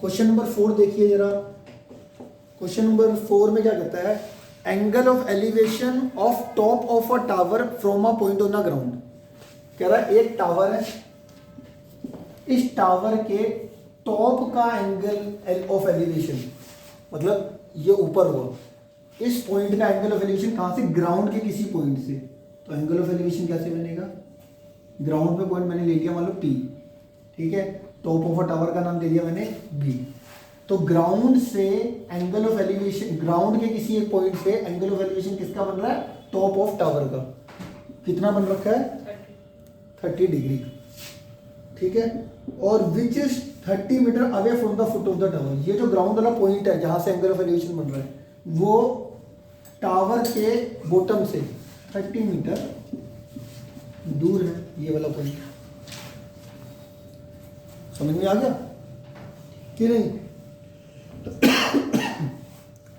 Question number 4 देखिए जरा। Question number 4 में क्या कहता है, angle of elevation of top of a tower from a point on the ground. कह रहा है एक टावर है, इस टावर के टॉप का एंगल ऑफ एलिवेशन, मतलब ये ऊपर हुआ, इस पॉइंट का एंगल ऑफ एलिवेशन कहां से, ग्राउंड के किसी पॉइंट से। तो एंगल ऑफ एलिवेशन कैसे बनेगा, ग्राउंड पे पॉइंट मैंने ले लिया मान लो P, ठीक है, टॉप ऑफ अ टावर का नाम दे दिया मैंने B। तो ग्राउंड से एंगल ऑफ एलिवेशन, ग्राउंड के किसी एक पॉइंट से एंगल ऑफ एलिवेशन किसका बन रहा है, टॉप ऑफ टावर का। कितना बन रखा है, 30 डिग्री, ठीक है। और which is 30 metre away from the foot of the tower. ये जो ग्राउंड वाला पॉइंट है जहां से एंगल ऑफ एलिवेशन बन रहा है, वो टावर के बॉटम से 30 मीटर दूर है, ये वाला पॉइंट। समझ में आ गया कि नहीं?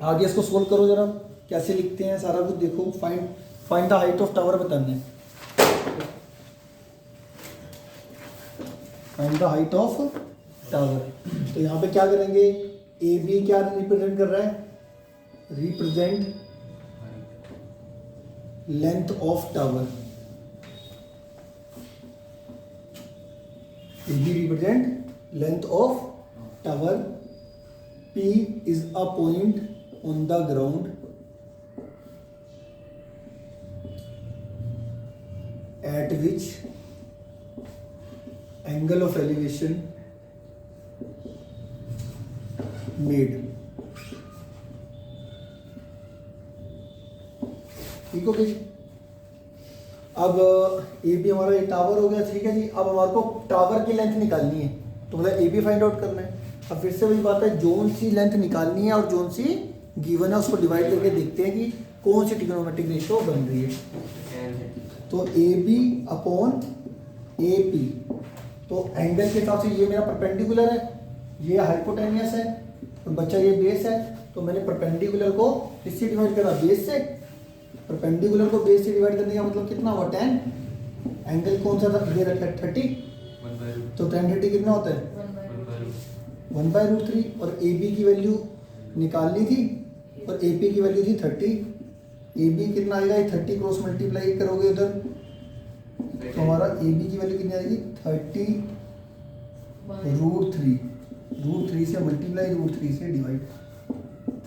आगे इसको सोल्व करो जरा, कैसे लिखते हैं सारा कुछ देखो। Find the height of tower बताने, find the height of tower. तो यहाँ पे क्या करेंगे, ए बी क्या रिप्रेजेंट कर रहा है, represent length of tower, A B represent length of tower, P is a point on the ground at which angle of elevation made। ठीक हो गई। अब ए बी हमारा ये टावर हो गया, ठीक है जी। अब हमारे को टावर की लेंथ निकालनी है, तो मतलब ए बी फाइंड आउट करना है। अब फिर से वही बात है, जोन सी लेंथ निकालनी है और जोन सी गिवन है उसको डिवाइड करके देखते हैं कि कौन सी ट्रिग्नोमेट्रिक रेशियो बन रही है। तो A B upon A P, तो एंगल के हिसाब से ये मेरा परपेंडिकुलर है, ये हाइपोटेनियस है, तो बच्चा ये बेस है। तो मैंने परपेंडिकुलर को किससे डिवाइड करा, बेस से। परपेंडिकुलर को बेस से डिवाइड करने का मतलब कितना हुआ, 10। एंगल कौन सा था, ये रखा है 30, तो 10 30 कितना होता है, 1/√3। और ए बी की वैल्यू निकालनी थी और ए पी की वैल्यू थी 30। ए बी कितना आएगा, ये 30 क्रॉस मल्टीप्लाई करोगे उधर, तो हमारा ए बी की वैल्यू कितनी आएगी, 30√3। √3 से मल्टीप्लाई, √3 से डिवाइड,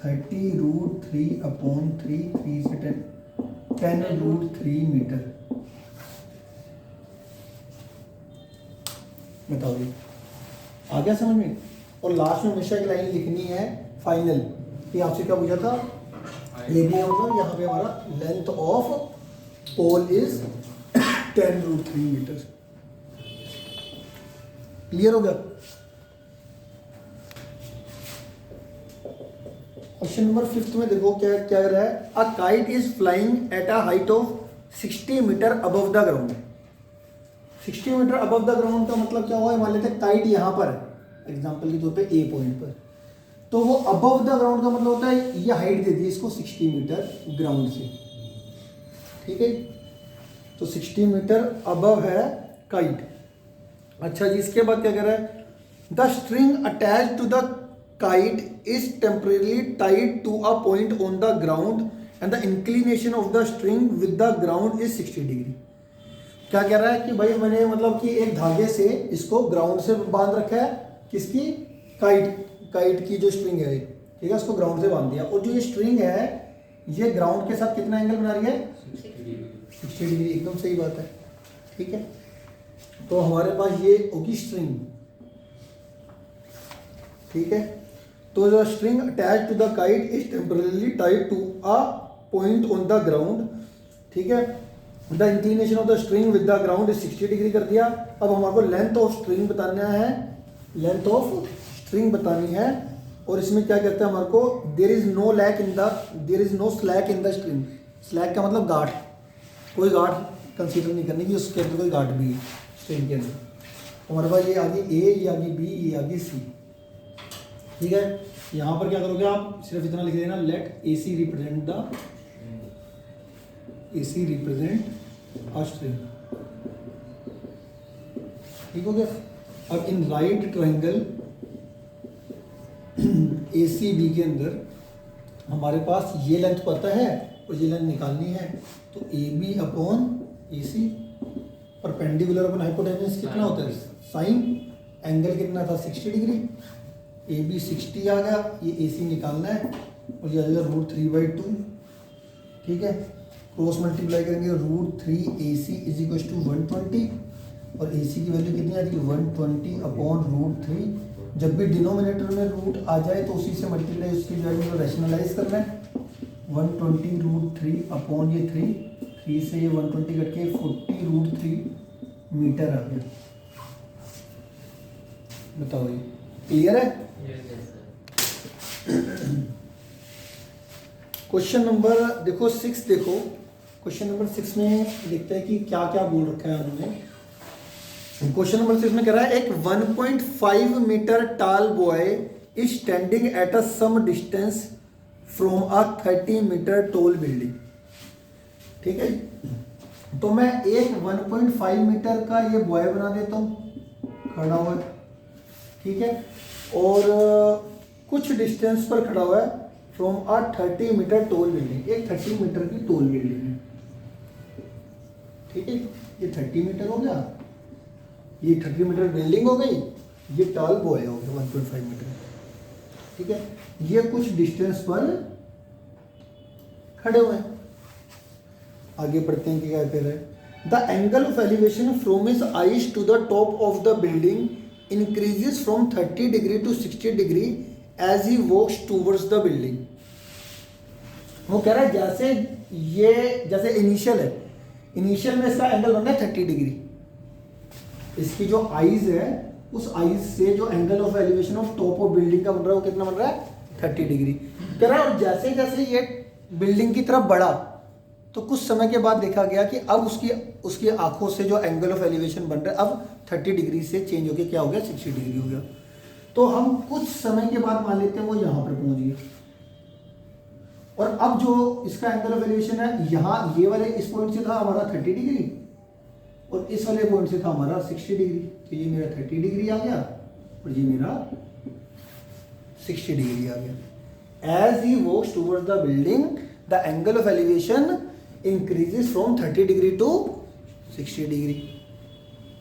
30√3/3, 3 से 10, 10√3 मीटर। बताओ ये आ गया समझ में? और लास्ट में हमेशा एक लाइन लिखनी है फाइनल, कि आपसे क्या पूछा था, ये भी होगा यहाँ पे हमारा length of pole is 10√3 metre. Clear हो गया? क्वेश्चन नंबर 5 में देखो क्या क्या कर रहा है, a kite is flying at a height of 60 metre above the ground. 60 metre above the ground का मतलब क्या हुआ, मान लेते हैं काइट यहाँ पर है, एग्जाम्पल के तौर पे ए पॉइंट पर, तो वो अबव द ग्राउंड का मतलब होता है ये हाइट दे दी इसको 60 मीटर ग्राउंड से, ठीक है। तो 60 मीटर अबव है काइट। अच्छा जी, इसके बाद क्या कह रहा है, the string attach to the kite is temporarily tied to a point on the ground and the inclination of the string with the ground is 60 degree. क्या कह रहा है कि भाई मैंने मतलब कि एक धागे से इसको ग्राउंड से बांध रखा है, किसकी, काइट की जो स्ट्रिंग है, ठीक है, उसको ग्राउंड से बांध दिया। और जो ये स्ट्रिंग है ये ग्राउंड के साथ कितना एंगल बना रही है, 60 डिग्री। एकदम सही बात है, ठीक है। तो हमारे पास ये होगी स्ट्रिंग, ठीक है। तो the string attach to the kite is temporarily tied to a point on the ground, ठीक है। The inclination of the string with the ground is 60 degree कर दिया। अब हमारे को लेंथ ऑफ स्ट्रिंग बताना है, लेंथ ऑफ स्ट्रिंग बतानी है। और इसमें क्या कहते हैं हमारे को, there is no slack in the string. Slack का मतलब गांठ, कोई गांठ कंसीडर नहीं करनी कि उसके अंदर कोई गांठ भी है स्ट्रिंग के अंदर। हमारे पास ये आगे ए, ये आगे बी, ये आगे सी, ठीक है। यहाँ पर क्या करोगे आप, सिर्फ इतना लिख देना, let A C represent the AC represent a string, ठीक हो गया। अब in right triangle A C B के अंदर हमारे पास ये लेंथ पता है और ये लेंथ निकालनी है, तो A B upon A C perpendicular upon hypotenuse कितना होता है साइन, एंगल कितना था 60 डिग्री, ए बी 60 आ गया, ये ए सी निकालना है और ये आ जाएगा √3/2, ठीक है। क्रॉस मल्टीप्लाई करेंगे √3 ए सी इज इक्वल टू 120 और ए सी की वैल्यू कितनी आती है 120 अपॉन √3। जब भी डिनोमिनेटर में रूट आ जाए तो उसी से मल्टीप्लाई उसकी वैल्यू को रैशनलाइज करना है। 120 √3 अपॉन ये 3 से ये 120 कट के 40 √3 मीटर आ गया। बताओ ये क्लियर है? क्वेश्चन नंबर देखो 6 देखो, क्वेश्चन नंबर 6 में देखते हैं कि क्या क्या बोल रखा है उन्होंने। क्वेश्चन नंबर 6 में कह रहा है एक 1.5 metre tall boy is standing at a some distance from a 30 metre tall building, ठीक है। तो मैं एक 1.5 मीटर का ये बॉय बना देता हूँ खड़ा हुआ है, ठीक है, और कुछ डिस्टेंस पर खड़ा हुआ है from a 30 metre tall building, एक 30 मीटर की टॉल बिल्डिंग है, ठीक है। ये 30 मीटर हो गया, ये 30 मीटर बिल्डिंग हो गई, ये टाल बॉय हो गया 1.5 मीटर, ठीक है। ये कुछ डिस्टेंस पर खड़े हुए हैं। आगे बढ़ते हैं कि क्या कह रहे हैं। The angle of elevation from his eyes to the top of the building increases from 30 degree to 60 degree as he walks towards the building. वो कह रहा है जैसे इनिशियल है, इनिशियल में इसका एंगल बनना है 30 डिग्री, इसकी जो आइज है उस आइज से जो angle of elevation of top of building का बन रहा है वो कितना बन रहा है 30 डिग्री कह रहा है। और जैसे जैसे ये बिल्डिंग की तरफ बढ़ा तो कुछ समय के बाद देखा गया कि अब उसकी आंखों से जो एंगल ऑफ एलिवेशन बन रहा है अब 30 डिग्री से चेंज हो गया, क्या हो गया 60 डिग्री हो गया। तो हम कुछ समय के बाद मान लेते हैं वो यहाँ पर पहुँच गए, और अब जो इसका एंगल ऑफ एलिवेशन है यहाँ ये वाले इस पॉइंट से था हमारा 30 डिग्री और इस वाले पॉइंट से था हमारा 60 डिग्री, तो ये मेरा 30 डिग्री आ गया और ये मेरा 60 डिग्री आ गया। As he walks towards the building the angle of elevation increases from 30 degree to 60 degree.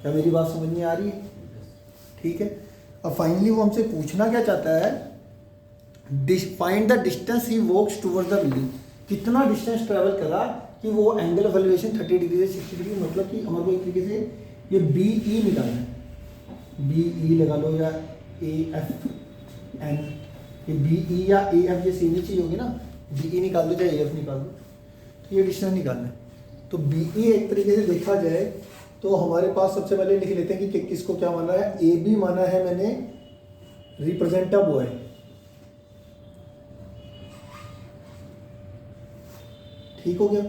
क्या मेरी बात समझ में आ रही है? ठीक है। अब फाइनली वो हमसे पूछना क्या चाहता है, find the distance he walks towards the building, कितना डिस्टेंस ट्रेवल करा कि वो एंगल ऑफ एलिवेशन 30 डिग्री से 60 डिग्री, मतलब कि हमारे को एक तरीके से ये बी ई निकालना है, बी ई लगा लो या ए एफ एन, ये बी ई या ए एफ ये सेम ही चीज़ होगी ना, बी ई निकाल दो चाहे ए एफ निकाल दो, तो ये डिस्टेंस निकालना है। तो बी ई एक तरीके से देखा जाए तो हमारे पास सबसे पहले लिख लेते हैं कि किसको क्या माना है। ए बी माना है मैंने रिप्रेजेंट अ बॉय, ठीक हो गया।